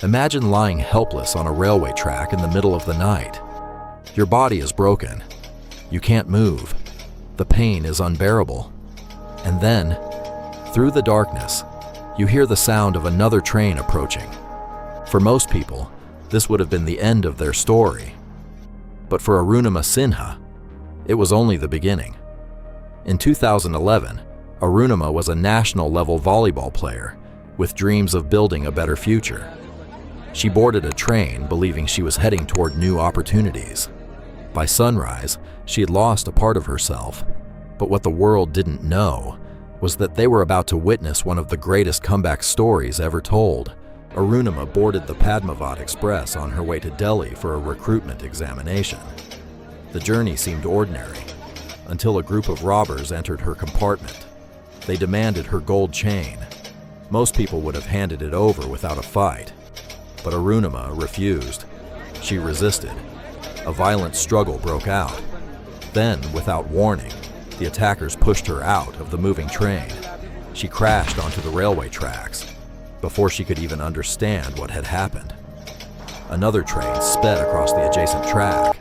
Imagine lying helpless on a railway track in the middle of the night. Your body is broken. You can't move. The pain is unbearable. And then, through the darkness, you hear the sound of another train approaching. For most people, this would have been the end of their story. But for Arunima Sinha, it was only the beginning. In 2011, Arunima was a national-level volleyball player with dreams of building a better future. She boarded a train believing she was heading toward new opportunities. By sunrise, she had lost a part of herself, but what the world didn't know was that they were about to witness one of the greatest comeback stories ever told. Arunima boarded the Padmavat Express on her way to Delhi for a recruitment examination. The journey seemed ordinary, until a group of robbers entered her compartment. They demanded her gold chain. Most people would have handed it over without a fight, but Arunima refused. She resisted. A violent struggle broke out. Then, without warning, the attackers pushed her out of the moving train. She crashed onto the railway tracks before she could even understand what had happened. Another train sped across the adjacent track.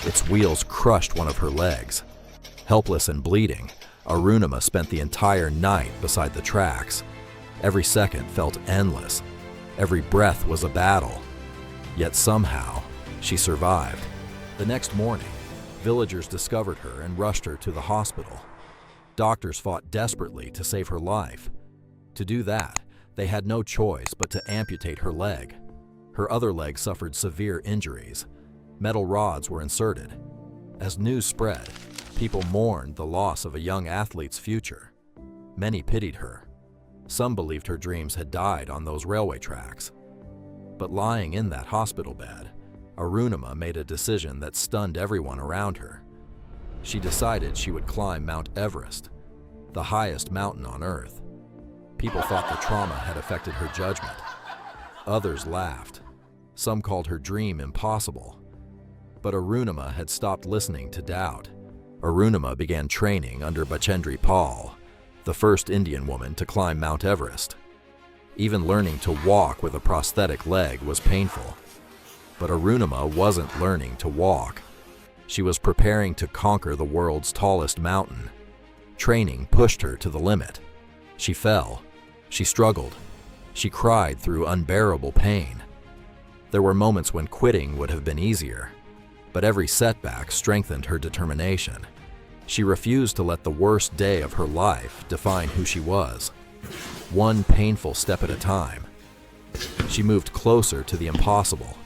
Its wheels crushed one of her legs. Helpless and bleeding, Arunima spent the entire night beside the tracks. Every second felt endless. Every breath was a battle. Yet somehow, she survived. The next morning, villagers discovered her and rushed her to the hospital. Doctors fought desperately to save her life. To do that, they had no choice but to amputate her leg. Her other leg suffered severe injuries. Metal rods were inserted. As news spread, people mourned the loss of a young athlete's future. Many pitied her. Some believed her dreams had died on those railway tracks. But lying in that hospital bed, Arunima made a decision that stunned everyone around her. She decided she would climb Mount Everest, the highest mountain on Earth. People thought the trauma had affected her judgment. Others laughed. Some called her dream impossible. But Arunima had stopped listening to doubt. Arunima began training under Bachendri Pal, the first Indian woman to climb Mount Everest. Even learning to walk with a prosthetic leg was painful. But Arunima wasn't learning to walk. She was preparing to conquer the world's tallest mountain. Training pushed her to the limit. She fell. She struggled. She cried through unbearable pain. There were moments when quitting would have been easier, but every setback strengthened her determination. She refused to let the worst day of her life define who she was. One painful step at a time. She moved closer to the impossible.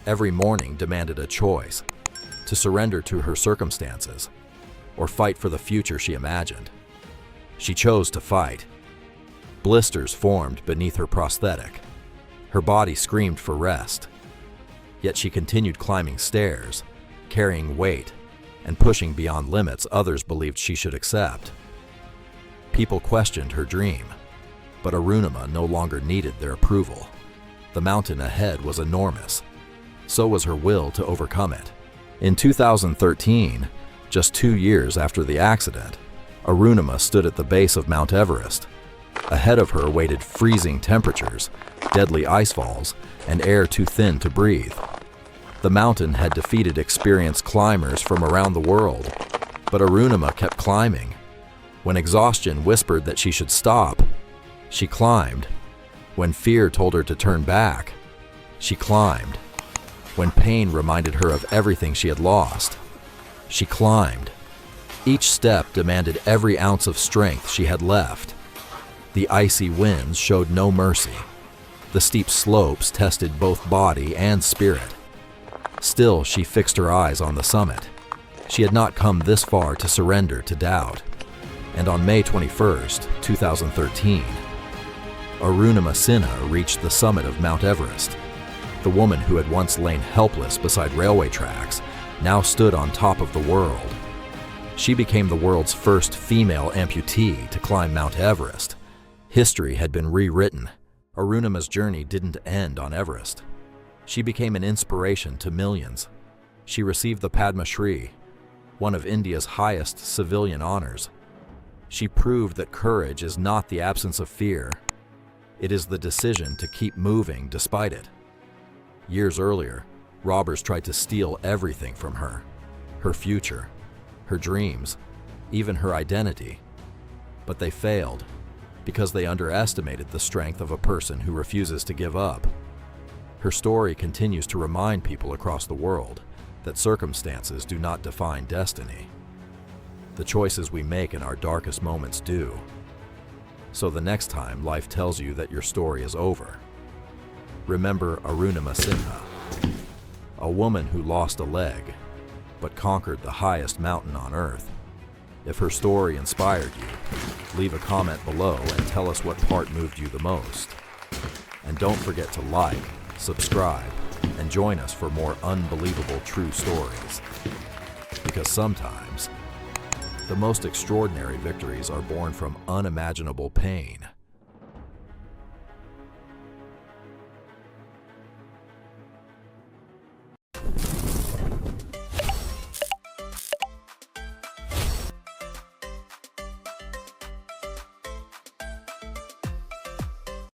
Every morning demanded a choice: to surrender to her circumstances or fight for the future she imagined. She chose to fight. Blisters formed beneath her prosthetic. Her body screamed for rest. Yet she continued climbing stairs, carrying weight, and pushing beyond limits others believed she should accept. People questioned her dream, but Arunima no longer needed their approval. The mountain ahead was enormous. So was her will to overcome it. In 2013, just 2 years after the accident, Arunima stood at the base of Mount Everest. Ahead of her waited freezing temperatures, deadly icefalls, and air too thin to breathe. The mountain had defeated experienced climbers from around the world, but Arunima kept climbing. When exhaustion whispered that she should stop, she climbed. When fear told her to turn back, she climbed. When pain reminded her of everything she had lost, she climbed. Each step demanded every ounce of strength she had left. The icy winds showed no mercy. The steep slopes tested both body and spirit. Still, she fixed her eyes on the summit. She had not come this far to surrender to doubt. And on May 21st, 2013, Arunima Sinha reached the summit of Mount Everest. The woman who had once lain helpless beside railway tracks now stood on top of the world. She became the world's first female amputee to climb Mount Everest. History had been rewritten. Arunima's journey didn't end on Everest. She became an inspiration to millions. She received the Padma Shri, one of India's highest civilian honors. She proved that courage is not the absence of fear. It is the decision to keep moving despite it. Years earlier, robbers tried to steal everything from her: her future, her dreams, even her identity. But they failed because they underestimated the strength of a person who refuses to give up. Her story continues to remind people across the world that circumstances do not define destiny. The choices we make in our darkest moments do. So the next time life tells you that your story is over, remember Arunima Sinha, a woman who lost a leg but conquered the highest mountain on earth. If her story inspired you, leave a comment below and tell us what part moved you the most. And don't forget to like, subscribe, and join us for more unbelievable true stories. Because sometimes, the most extraordinary victories are born from unimaginable pain.